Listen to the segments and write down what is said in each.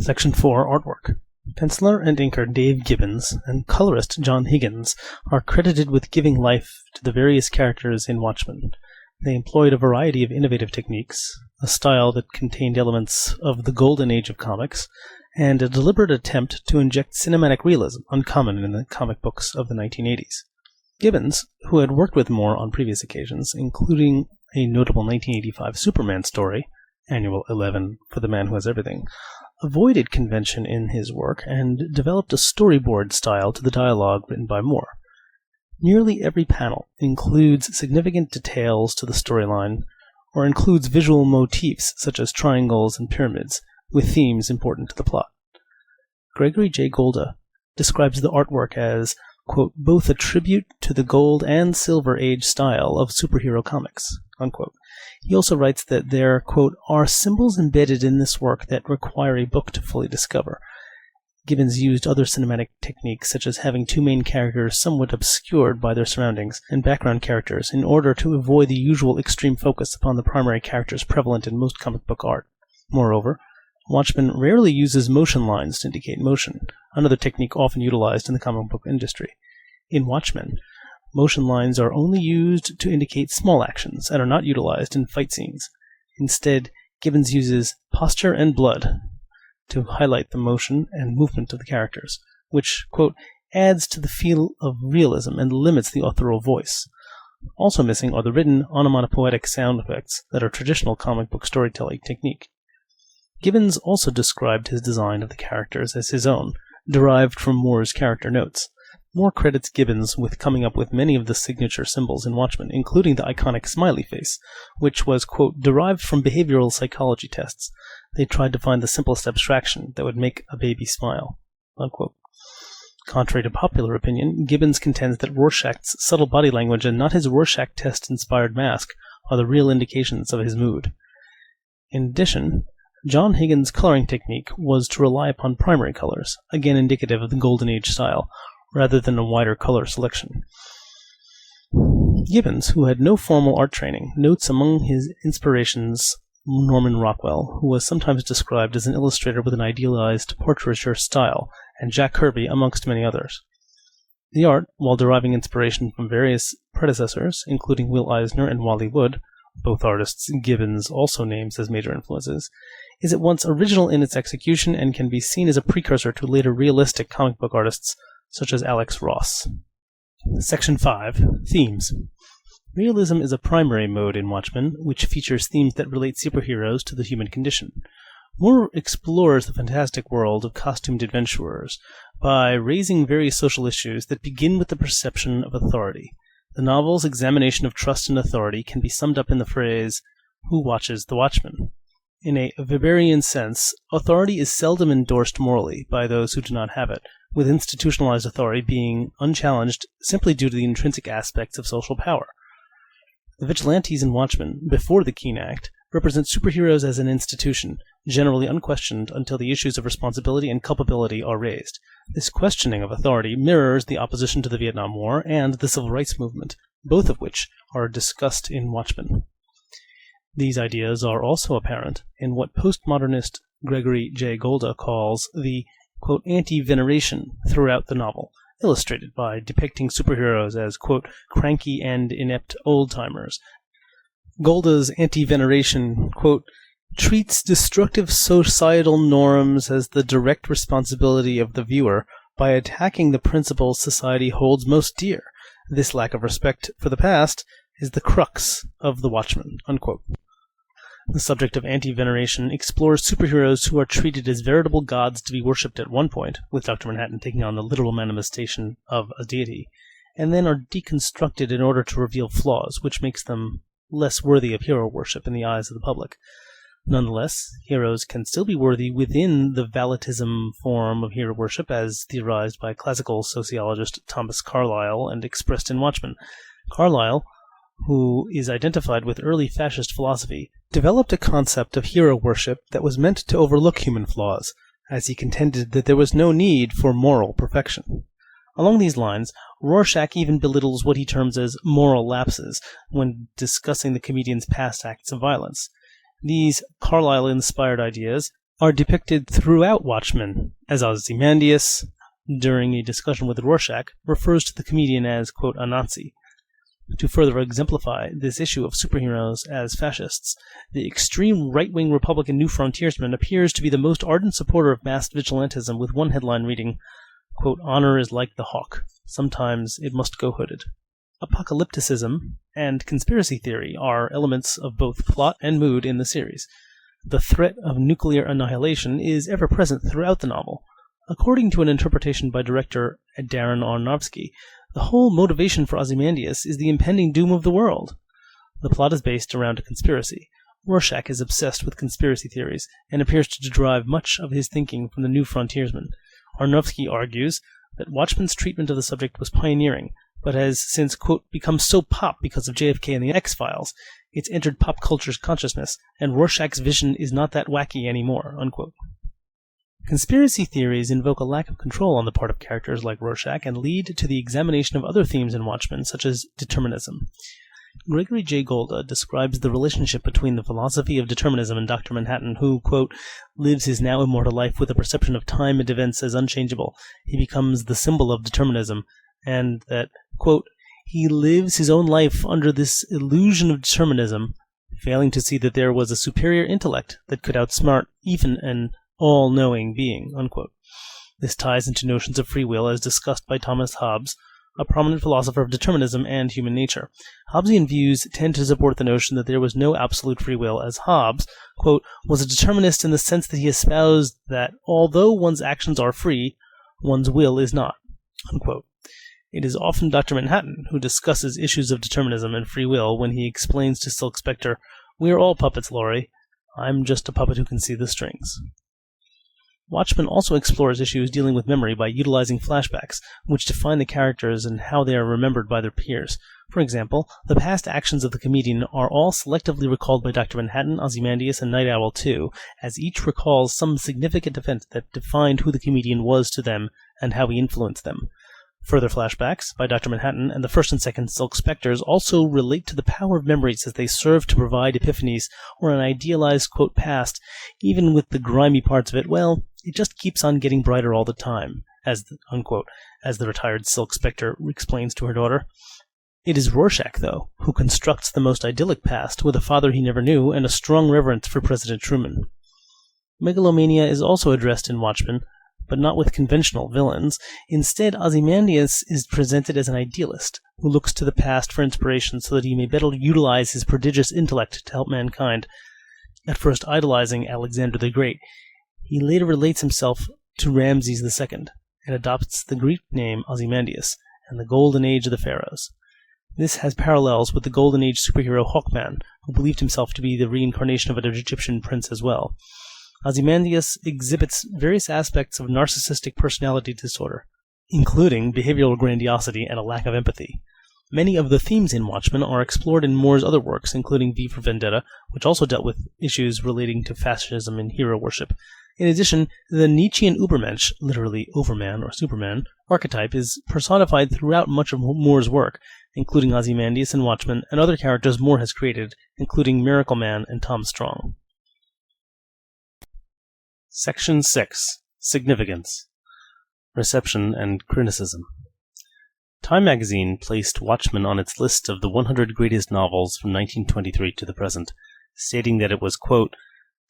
Section 4, Artwork. Penciler and inker Dave Gibbons and colorist John Higgins are credited with giving life to the various characters in Watchmen. They employed a variety of innovative techniques, a style that contained elements of the golden age of comics, and a deliberate attempt to inject cinematic realism uncommon in the comic books of the 1980s. Gibbons, who had worked with Moore on previous occasions, including a notable 1985 Superman story, Annual 11 for the Man Who Has Everything, avoided convention in his work and developed a storyboard style to the dialogue written by Moore. Nearly every panel includes significant details to the storyline or includes visual motifs such as triangles and pyramids with themes important to the plot. Gregory J. Golda describes the artwork as, quote, both a tribute to the gold and silver age style of superhero comics, unquote. He also writes that there, quote, are symbols embedded in this work that require a book to fully discover. Gibbons used other cinematic techniques, such as having two main characters somewhat obscured by their surroundings and background characters, in order to avoid the usual extreme focus upon the primary characters prevalent in most comic book art. Moreover, Watchmen rarely uses motion lines to indicate motion, another technique often utilized in the comic book industry. In Watchmen, motion lines are only used to indicate small actions and are not utilized in fight scenes. Instead, Gibbons uses posture and blood to highlight the motion and movement of the characters, which, quote, adds to the feel of realism and limits the authorial voice. Also missing are the written onomatopoetic sound effects that are traditional comic book storytelling technique. Gibbons also described his design of the characters as his own, derived from Moore's character notes. Moore credits Gibbons with coming up with many of the signature symbols in Watchmen, including the iconic smiley face, which was, quote, derived from behavioral psychology tests. They tried to find the simplest abstraction that would make a baby smile, unquote. Contrary to popular opinion, Gibbons contends that Rorschach's subtle body language and not his Rorschach test-inspired mask are the real indications of his mood. In addition, John Higgins' coloring technique was to rely upon primary colors, again indicative of the Golden Age style, rather than a wider color selection. Gibbons, who had no formal art training, notes among his inspirations Norman Rockwell, who was sometimes described as an illustrator with an idealized portraiture style, and Jack Kirby, amongst many others. The art, while deriving inspiration from various predecessors, including Will Eisner and Wally Wood, both artists Gibbons also names as major influences, is at once original in its execution and can be seen as a precursor to later realistic comic book artists such as Alex Ross. Section 5. Themes. Realism is a primary mode in Watchmen, which features themes that relate superheroes to the human condition. Moore explores the fantastic world of costumed adventurers by raising various social issues that begin with the perception of authority. The novel's examination of trust and authority can be summed up in the phrase, "Who watches the Watchmen?" In a Weberian sense, authority is seldom endorsed morally by those who do not have it, with institutionalized authority being unchallenged simply due to the intrinsic aspects of social power. The vigilantes in Watchmen, before the Keene Act, represent superheroes as an institution, generally unquestioned until the issues of responsibility and culpability are raised. This questioning of authority mirrors the opposition to the Vietnam War and the Civil Rights Movement, both of which are discussed in Watchmen. These ideas are also apparent in what postmodernist Gregory J. Golda calls the, quote, anti-veneration throughout the novel, illustrated by depicting superheroes as, quote, cranky and inept old-timers. Golda's anti-veneration, quote, treats destructive societal norms as the direct responsibility of the viewer by attacking the principles society holds most dear. This lack of respect for the past is the crux of the Watchmen, unquote. The subject of anti-veneration explores superheroes who are treated as veritable gods to be worshipped at one point, with Dr. Manhattan taking on the literal manifestation of a deity, and then are deconstructed in order to reveal flaws, which makes them less worthy of hero worship in the eyes of the public. Nonetheless, heroes can still be worthy within the Valitism form of hero worship as theorized by classical sociologist Thomas Carlyle and expressed in Watchmen. Carlyle, who is identified with early fascist philosophy, developed a concept of hero worship that was meant to overlook human flaws, as he contended that there was no need for moral perfection. Along these lines, Rorschach even belittles what he terms as moral lapses when discussing the comedian's past acts of violence. These Carlyle-inspired ideas are depicted throughout Watchmen, as Ozymandias, during a discussion with Rorschach, refers to the comedian as, quote, a Nazi. To further exemplify this issue of superheroes as fascists, the extreme right-wing Republican New Frontiersman appears to be the most ardent supporter of mass vigilantism, with one headline reading, quote, honor is like the hawk. Sometimes it must go hooded. Apocalypticism and conspiracy theory are elements of both plot and mood in the series. The threat of nuclear annihilation is ever present throughout the novel. According to an interpretation by director Darren Aronofsky, the whole motivation for Ozymandias is the impending doom of the world. The plot is based around a conspiracy. Rorschach is obsessed with conspiracy theories and appears to derive much of his thinking from the New Frontiersman. Aronofsky argues that Watchmen's treatment of the subject was pioneering, but has since, quote, become so pop because of JFK and the X-Files. It's entered pop culture's consciousness, and Rorschach's vision is not that wacky anymore, unquote. Conspiracy theories invoke a lack of control on the part of characters like Rorschach and lead to the examination of other themes in Watchmen, such as determinism. Gregory J. Golda describes the relationship between the philosophy of determinism and Dr. Manhattan, who, quote, lives his now immortal life with a perception of time and events as unchangeable. He becomes the symbol of determinism, and that, quote, he lives his own life under this illusion of determinism, failing to see that there was a superior intellect that could outsmart even an all-knowing being, unquote. This ties into notions of free will as discussed by Thomas Hobbes, a prominent philosopher of determinism and human nature. Hobbesian views tend to support the notion that there was no absolute free will, as Hobbes, quote, was a determinist in the sense that he espoused that although one's actions are free, one's will is not, unquote. It is often Dr. Manhattan who discusses issues of determinism and free will when he explains to Silk Spectre, we are all puppets, Laurie. I'm just a puppet who can see the strings. Watchmen also explores issues dealing with memory by utilizing flashbacks, which define the characters and how they are remembered by their peers. For example, the past actions of the comedian are all selectively recalled by Dr. Manhattan, Ozymandias, and Night Owl too, as each recalls some significant event that defined who the comedian was to them and how he influenced them. Further flashbacks by Dr. Manhattan and the first and second Silk Spectres also relate to the power of memories as they serve to provide epiphanies or an idealized, quote, past. Even with the grimy parts of it, well, it just keeps on getting brighter all the time, as the retired Silk Spectre explains to her daughter. It is Rorschach, though, who constructs the most idyllic past with a father he never knew and a strong reverence for President Truman. Megalomania is also addressed in Watchmen, but not with conventional villains. Instead, Ozymandias is presented as an idealist who looks to the past for inspiration so that he may better utilize his prodigious intellect to help mankind. At first idolizing Alexander the Great, he later relates himself to Ramses II and adopts the Greek name Ozymandias and the Golden Age of the Pharaohs. This has parallels with the Golden Age superhero Hawkman, who believed himself to be the reincarnation of an Egyptian prince as well. Ozymandias exhibits various aspects of narcissistic personality disorder, including behavioral grandiosity and a lack of empathy. Many of the themes in Watchmen are explored in Moore's other works, including V for Vendetta, which also dealt with issues relating to fascism and hero worship. In addition, the Nietzschean Übermensch, literally Overman or Superman, archetype is personified throughout much of Moore's work, including Ozymandias in Watchmen and other characters Moore has created, including Miracle Man and Tom Strong. Section 6. Significance. Reception and Criticism. Time magazine placed Watchmen on its list of the 100 greatest novels from 1923 to the present, stating that it was, quote,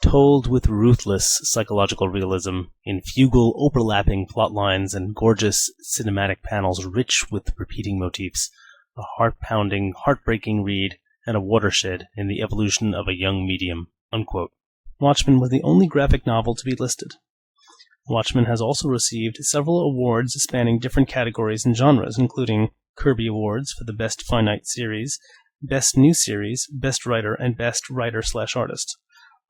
told with ruthless psychological realism, in fugal, overlapping plot lines and gorgeous cinematic panels rich with repeating motifs, a heart-pounding, heartbreaking read, and a watershed in the evolution of a young medium, unquote. Watchmen was the only graphic novel to be listed. Watchmen has also received several awards spanning different categories and genres, including Kirby Awards for the Best Finite Series, Best New Series, Best Writer, and Best Writer/Artist.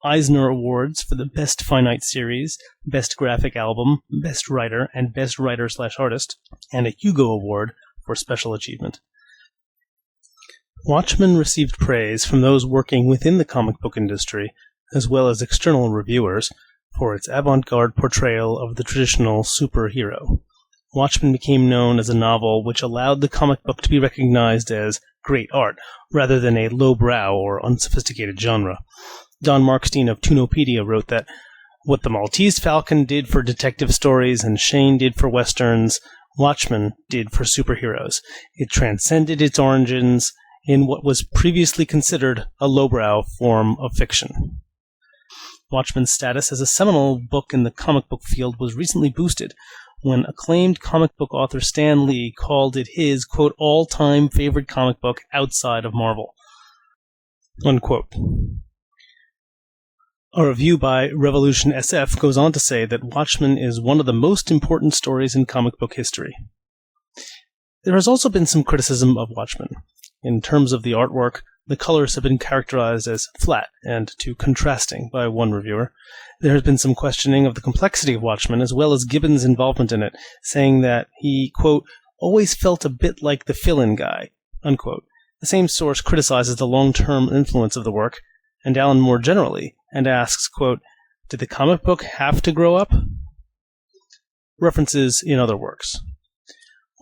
Eisner Awards for the Best Finite Series, Best Graphic Album, Best Writer, and Best Writer/Artist, and a Hugo Award for Special Achievement. Watchmen received praise from those working within the comic book industry, as well as external reviewers, for its avant-garde portrayal of the traditional superhero. Watchmen became known as a novel which allowed the comic book to be recognized as great art, rather than a lowbrow or unsophisticated genre. Don Markstein of Toonopedia wrote that What the Maltese Falcon did for detective stories and Shane did for westerns, Watchmen did for superheroes. It transcended its origins in what was previously considered a lowbrow form of fiction. Watchmen's status as a seminal book in the comic book field was recently boosted when acclaimed comic book author Stan Lee called it his, quote, all-time favorite comic book outside of Marvel, unquote. A review by Revolution SF goes on to say that Watchmen is one of the most important stories in comic book history. There has also been some criticism of Watchmen. In terms of the artwork, the colors have been characterized as flat and too contrasting by one reviewer. There has been some questioning of the complexity of Watchmen as well as Gibbons' involvement in it, saying that he, quote, always felt a bit like the fill-in guy, unquote. The same source criticizes the long-term influence of the work, and Alan more generally, and asks, quote, did the comic book have to grow up? References in other works.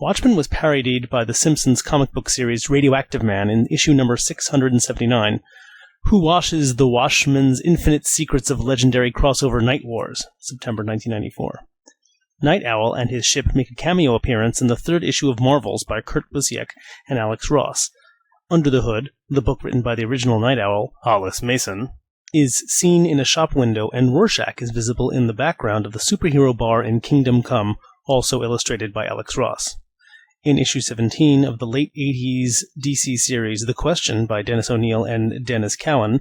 Watchmen was parodied by the Simpsons comic book series Radioactive Man in issue number 679, who washes the Watchmen's infinite secrets of legendary crossover Night Wars, September 1994. Night Owl and his ship make a cameo appearance in the third issue of Marvels by Kurt Busiek and Alex Ross. Under the Hood, the book written by the original Night Owl, Hollis Mason, is seen in a shop window, and Rorschach is visible in the background of the superhero bar in Kingdom Come, also illustrated by Alex Ross. In issue 17 of the late 80s DC series The Question by Dennis O'Neil and Dennis Cowan,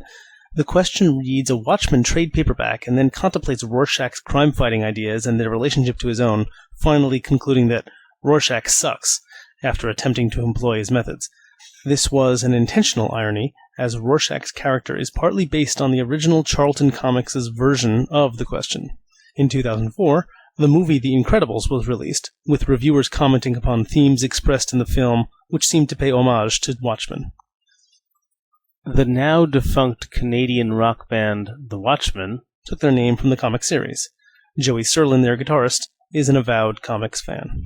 The Question reads a Watchmen trade paperback and then contemplates Rorschach's crime-fighting ideas and their relationship to his own, finally concluding that Rorschach sucks after attempting to employ his methods. This was an intentional irony, as Rorschach's character is partly based on the original Charlton Comics' version of The Question. In 2004, the movie The Incredibles was released, with reviewers commenting upon themes expressed in the film which seemed to pay homage to Watchmen. The now-defunct Canadian rock band The Watchmen took their name from the comic series. Joey Serlin, their guitarist, is an avowed comics fan.